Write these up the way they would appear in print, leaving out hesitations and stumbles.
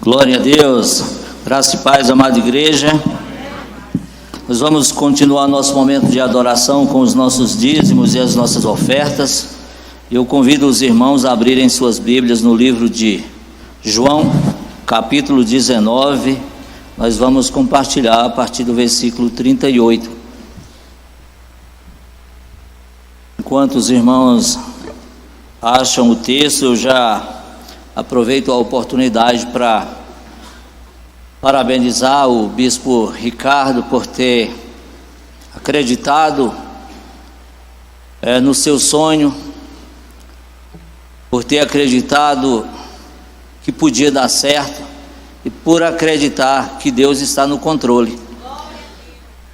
Glória a Deus, graça e paz, amada igreja. Nós vamos continuar nosso momento de adoração com os nossos dízimos e as nossas ofertas. Eu convido os irmãos a abrirem suas Bíblias no livro de João, capítulo 19. Nós vamos compartilhar a partir do versículo 38. Enquanto os irmãos acham o texto, eu já aproveito a oportunidade para parabenizar o bispo Ricardo por ter acreditado no seu sonho, por ter acreditado que podia dar certo e por acreditar que Deus está no controle.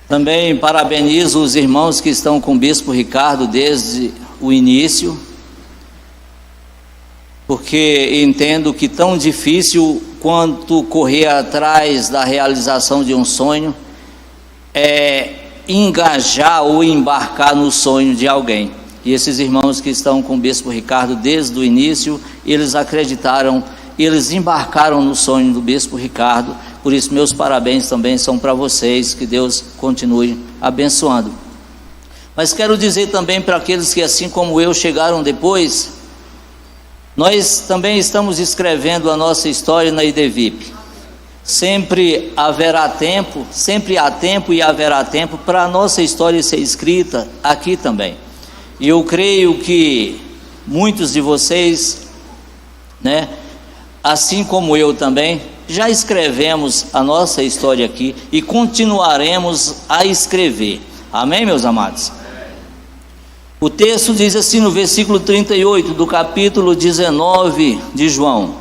Também parabenizo os irmãos que estão com o bispo Ricardo desde o início, porque entendo que tão difícil quanto correr atrás da realização de um sonho é engajar ou embarcar no sonho de alguém. E esses irmãos que estão com o bispo Ricardo desde o início, eles acreditaram, eles embarcaram no sonho do bispo Ricardo. Por isso meus parabéns também são para vocês, que Deus continue abençoando. Mas quero dizer também para aqueles que assim como eu chegaram depois, nós também estamos escrevendo a nossa história na IDVIP. Sempre há tempo e haverá tempo para a nossa história ser escrita aqui também. E eu creio que muitos de vocês, assim como eu também, já escrevemos a nossa história aqui e continuaremos a escrever. Amém, meus amados? O texto diz assim no versículo 38 do capítulo 19 de João: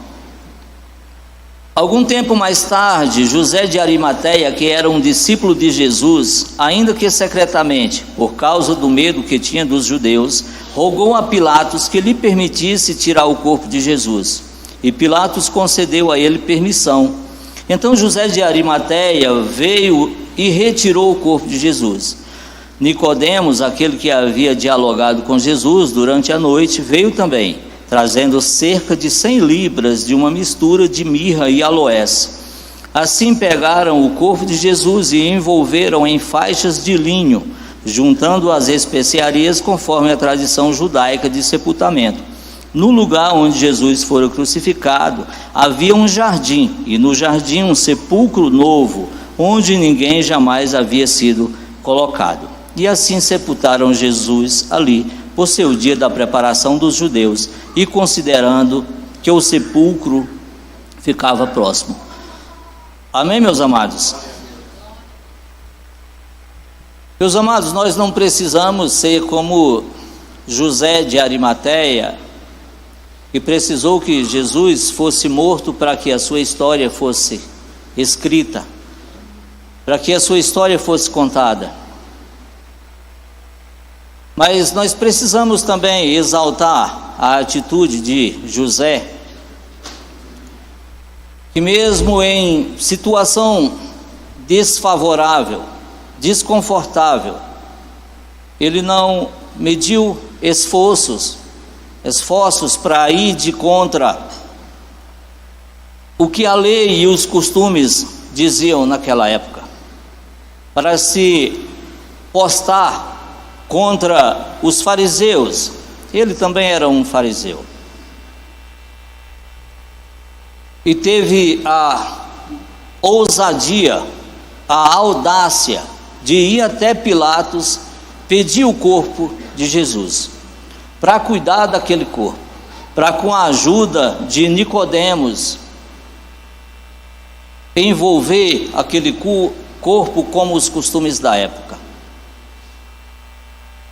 algum tempo mais tarde, José de Arimateia, que era um discípulo de Jesus, ainda que secretamente, por causa do medo que tinha dos judeus, rogou a Pilatos que lhe permitisse tirar o corpo de Jesus. E Pilatos concedeu a ele permissão. Então José de Arimateia veio e retirou o corpo de Jesus. Nicodemos, aquele que havia dialogado com Jesus durante a noite, veio também, trazendo cerca de 100 libras de uma mistura de mirra e aloés. Assim pegaram o corpo de Jesus e envolveram em faixas de linho, juntando as especiarias conforme a tradição judaica de sepultamento. No lugar onde Jesus fora crucificado, havia um jardim, e no jardim um sepulcro novo, onde ninguém jamais havia sido colocado. E assim sepultaram Jesus ali, por ser o dia da preparação dos judeus, e considerando que o sepulcro ficava próximo. Amém, meus amados? Meus amados, nós não precisamos ser como José de Arimateia, que precisou que Jesus fosse morto para que a sua história fosse escrita, para que a sua história fosse contada. Mas nós precisamos também exaltar a atitude de José, que mesmo em situação desfavorável, desconfortável, ele não mediu esforços para ir de contra o que a lei e os costumes diziam naquela época, para se postar contra os fariseus. Ele também era um fariseu. E teve a ousadia, a audácia de ir até Pilatos pedir o corpo de Jesus, para cuidar daquele corpo, para com a ajuda de Nicodemos envolver aquele corpo como os costumes da época.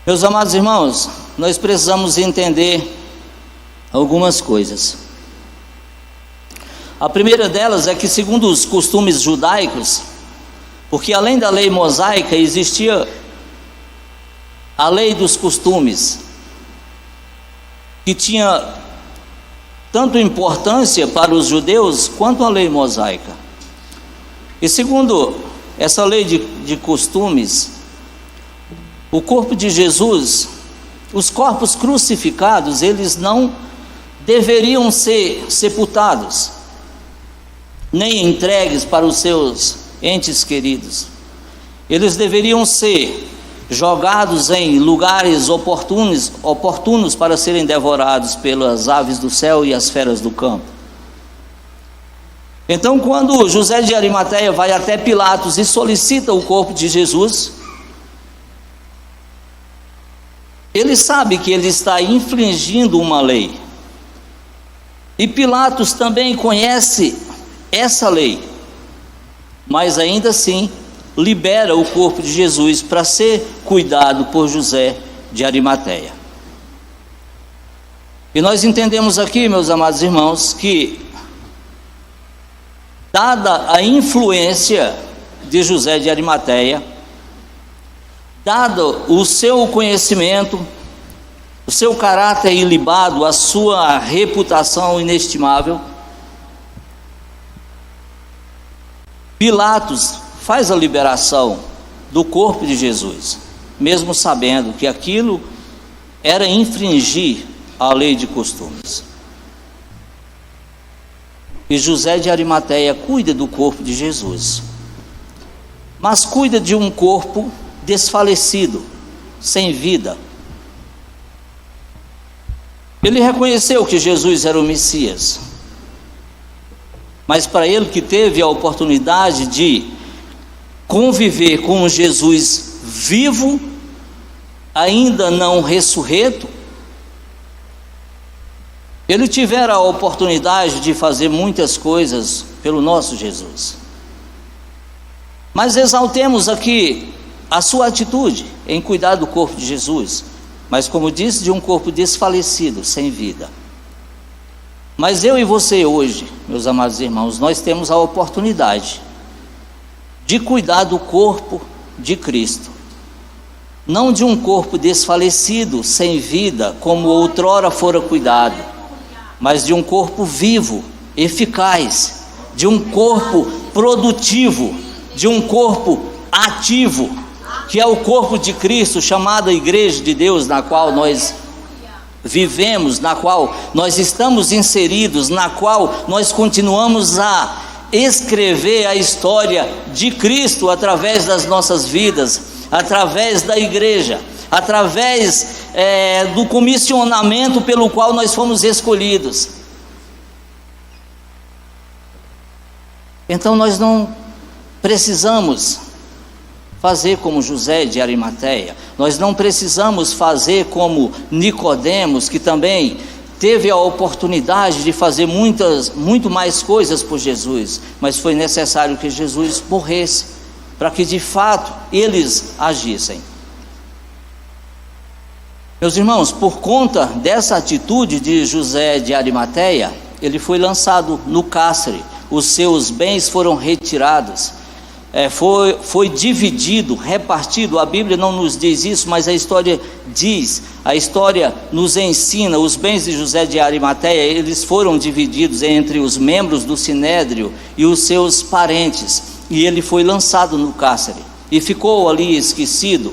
Meus amados irmãos, nós precisamos entender algumas coisas. A primeira delas é que, segundo os costumes judaicos, porque além da lei mosaica existia a lei dos costumes, que tinha tanto importância para os judeus quanto a lei mosaica. E segundo essa lei de costumes, o corpo de Jesus, os corpos crucificados, eles não deveriam ser sepultados. nem entregues para os seus entes queridos. Eles deveriam ser jogados em lugares oportunos para serem devorados pelas aves do céu e as feras do campo. Então, quando José de Arimateia vai até Pilatos e solicita o corpo de Jesus, ele sabe que ele está infringindo uma lei. E Pilatos também conhece essa lei, mas ainda assim libera o corpo de Jesus para ser cuidado por José de Arimateia. E nós entendemos aqui, meus amados irmãos, que dada a influência de José de Arimateia, dado o seu conhecimento, o seu caráter ilibado, a sua reputação inestimável, Pilatos faz a liberação do corpo de Jesus, mesmo sabendo que aquilo era infringir a lei de costumes. E José de Arimateia cuida do corpo de Jesus, mas cuida de um corpo desfalecido, sem vida. Ele reconheceu que Jesus era o Messias, mas para ele, que teve a oportunidade de conviver com Jesus vivo, ainda não ressurreto, ele tivera a oportunidade de fazer muitas coisas pelo nosso Jesus. Mas exaltemos aqui a sua atitude em cuidar do corpo de Jesus, mas como disse, de um corpo desfalecido, sem vida. Mas eu e você hoje, meus amados irmãos, nós temos a oportunidade de cuidar do corpo de Cristo, não de um corpo desfalecido, sem vida, como outrora fora cuidado, mas de um corpo vivo, eficaz, de um corpo produtivo, de um corpo ativo, que é o corpo de Cristo, chamada Igreja de Deus, na qual nós vivemos, na qual nós estamos inseridos, na qual nós continuamos a escrever a história de Cristo através das nossas vidas, através da igreja, através do comissionamento pelo qual nós fomos escolhidos. Então nós não precisamos fazer como José de Arimateia, nós não precisamos fazer como Nicodemos, que também teve a oportunidade de fazer muito mais coisas por Jesus, mas foi necessário que Jesus morresse, para que de fato eles agissem. Meus irmãos, por conta dessa atitude de José de Arimateia, ele foi lançado no cárcere, os seus bens foram retirados, foi dividido, repartido. A Bíblia não nos diz isso, mas a história diz, a história nos ensina. Os bens de José de Arimateia, eles foram divididos entre os membros do Sinédrio e os seus parentes, e ele foi lançado no cárcere, e ficou ali esquecido,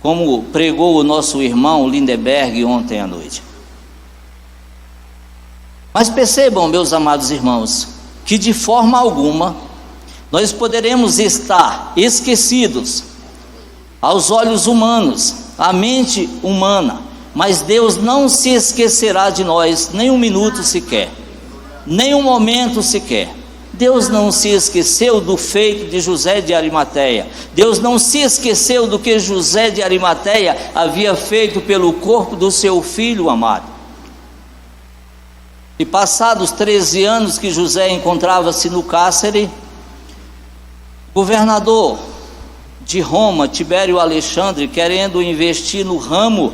como pregou o nosso irmão Lindeberg ontem à noite. Mas percebam, meus amados irmãos, que de forma alguma nós poderemos estar esquecidos aos olhos humanos, à mente humana, mas Deus não se esquecerá de nós nem um minuto sequer, nem um momento sequer. Deus não se esqueceu do feito de José de Arimateia. Deus não se esqueceu do que José de Arimateia havia feito pelo corpo do seu filho amado. E passados 13 anos que José encontrava-se no cárcere, o governador de Roma, Tibério Alexandre, querendo investir no ramo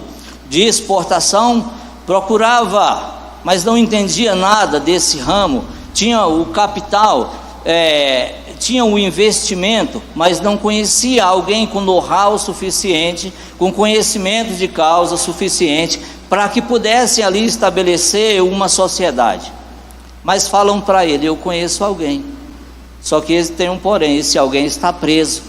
de exportação, procurava, mas não entendia nada desse ramo. Tinha o capital, tinha o investimento, mas não conhecia alguém com know-how suficiente, com conhecimento de causa suficiente, para que pudesse ali estabelecer uma sociedade. Mas falam para ele: eu conheço alguém. Só que esse tem um porém, esse alguém está preso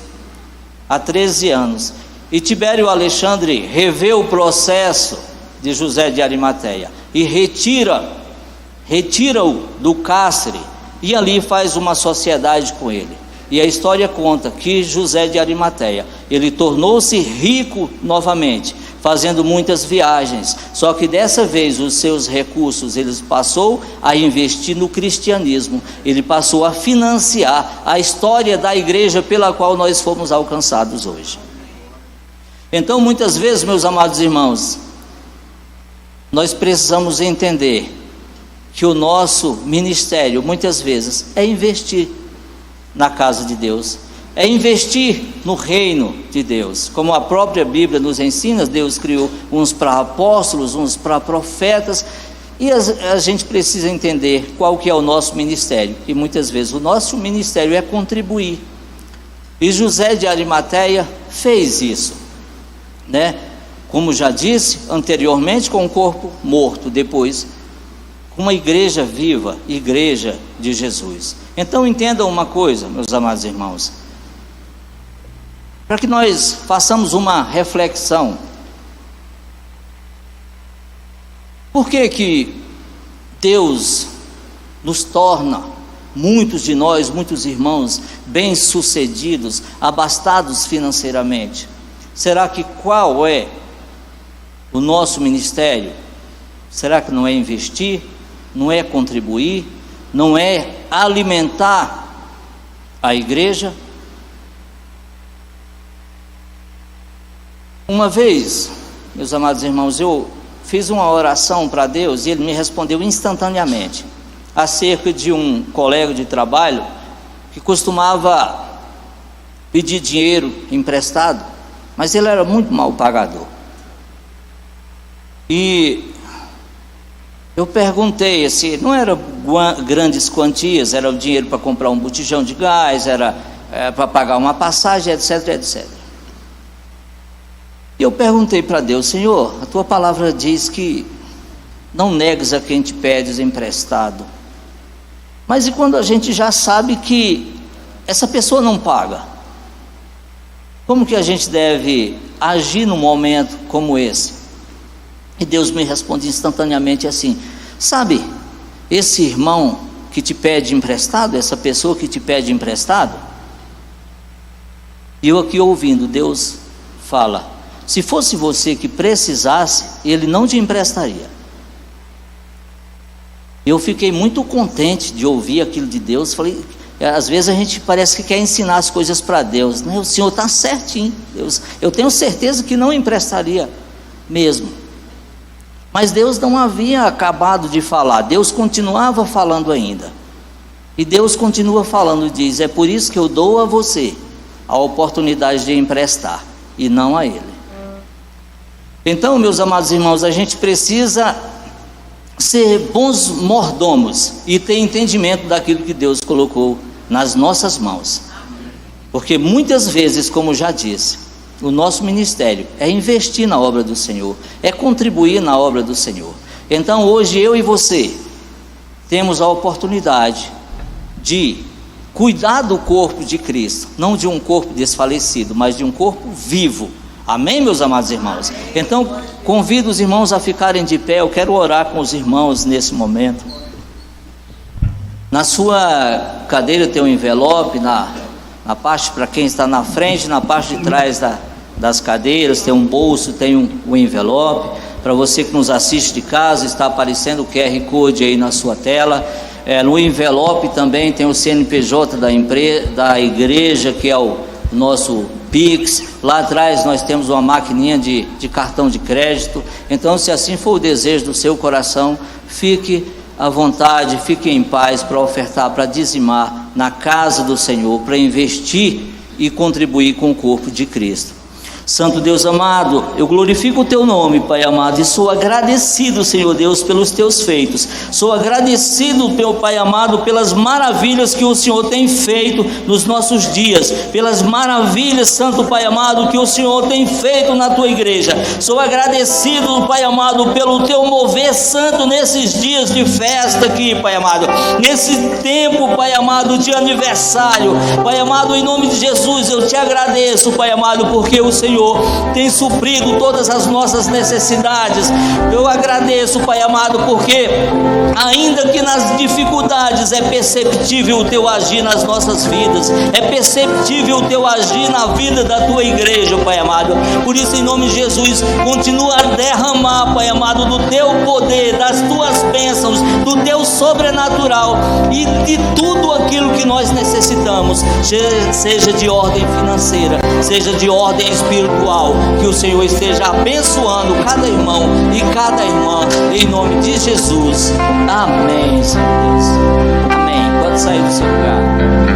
há 13 anos. E Tibério Alexandre revê o processo de José de Arimateia e retira-o do cárcere, e ali faz uma sociedade com ele. E a história conta que José de Arimateia, ele tornou-se rico novamente, fazendo muitas viagens, só que dessa vez os seus recursos ele passou a investir no cristianismo, ele passou a financiar a história da igreja pela qual nós fomos alcançados hoje. Então muitas vezes, meus amados irmãos, nós precisamos entender que o nosso ministério muitas vezes é investir na casa de Deus, é investir no reino de Deus. Como a própria Bíblia nos ensina, Deus criou uns para apóstolos, uns para profetas, e a gente precisa entender qual que é o nosso ministério, e muitas vezes o nosso ministério é contribuir, e José de Arimateia fez isso, né? Como já disse anteriormente, com o corpo morto, depois com uma igreja viva, igreja de Jesus. Então entendam uma coisa, meus amados irmãos, para que nós façamos uma reflexão. Por que que Deus nos torna, muitos de nós, muitos irmãos, bem-sucedidos, abastados financeiramente? Será que qual é o nosso ministério? Será que não é investir? Não é contribuir? Não é alimentar a igreja? Uma vez, meus amados irmãos, eu fiz uma oração para Deus e Ele me respondeu instantaneamente, acerca de um colega de trabalho que costumava pedir dinheiro emprestado, mas ele era muito mal pagador. E eu perguntei se não eram grandes quantias, era o dinheiro para comprar um botijão de gás, era para pagar uma passagem, etc, etc. E eu perguntei para Deus: Senhor, a tua palavra diz que não negues a quem te pedes emprestado, mas e quando a gente já sabe que essa pessoa não paga? Como que a gente deve agir num momento como esse? E Deus me responde instantaneamente assim: sabe, esse irmão que te pede emprestado, essa pessoa que te pede emprestado, e eu aqui ouvindo, Deus fala: se fosse você que precisasse, ele não te emprestaria. Eu fiquei muito contente de ouvir aquilo de Deus. Falei, às vezes a gente parece que quer ensinar as coisas para Deus, né? O Senhor está certinho, Deus, eu tenho certeza que não emprestaria mesmo. Mas Deus não havia acabado de falar, Deus continuava falando ainda. E Deus continua falando e diz: é por isso que eu dou a você a oportunidade de emprestar, e não a ele. Então, meus amados irmãos, a gente precisa ser bons mordomos e ter entendimento daquilo que Deus colocou nas nossas mãos. Porque muitas vezes, como já disse, o nosso ministério é investir na obra do Senhor, é contribuir na obra do Senhor. Então hoje eu e você temos a oportunidade de cuidar do corpo de Cristo, não de um corpo desfalecido, mas de um corpo vivo. Amém, meus amados irmãos? Então convido os irmãos a ficarem de pé. Eu quero orar com os irmãos nesse momento. Na sua cadeira tem um envelope, na parte para quem está na frente, na parte de trás das cadeiras tem um bolso, tem um envelope. Para você que nos assiste de casa, está aparecendo o QR Code aí na sua tela. No envelope também tem o CNPJ da igreja, que é o nosso Pix. Lá atrás nós temos uma maquininha de cartão de crédito. Então, se assim for o desejo do seu coração, fique à vontade, fique em paz para ofertar, para dizimar na casa do Senhor, para investir e contribuir com o corpo de Cristo. Santo Deus amado, eu glorifico o teu nome, Pai amado, e sou agradecido, Senhor Deus, pelos teus feitos. Sou agradecido, teu Pai amado, pelas maravilhas que o Senhor tem feito nos nossos dias, pelas maravilhas, Santo Pai amado, que o Senhor tem feito na tua igreja. Sou agradecido, Pai amado, pelo teu mover santo nesses dias de festa aqui, Pai amado, nesse tempo, Pai amado, de aniversário. Pai amado, em nome de Jesus, eu te agradeço, Pai amado, porque o Senhor Senhor tem suprido todas as nossas necessidades. Eu agradeço, Pai amado, porque ainda que nas dificuldades é perceptível o Teu agir nas nossas vidas, é perceptível o Teu agir na vida da Tua igreja, Pai amado. Por isso, em nome de Jesus, continua a derramar, Pai amado, do Teu poder, das Tuas bênçãos, do Teu sobrenatural e de tudo aquilo que nós necessitamos, seja de ordem financeira, seja de ordem espiritual, que o Senhor esteja abençoando cada irmão e cada irmã, em nome de Jesus. Amém, Senhor Deus. Amém. Pode sair do seu lugar.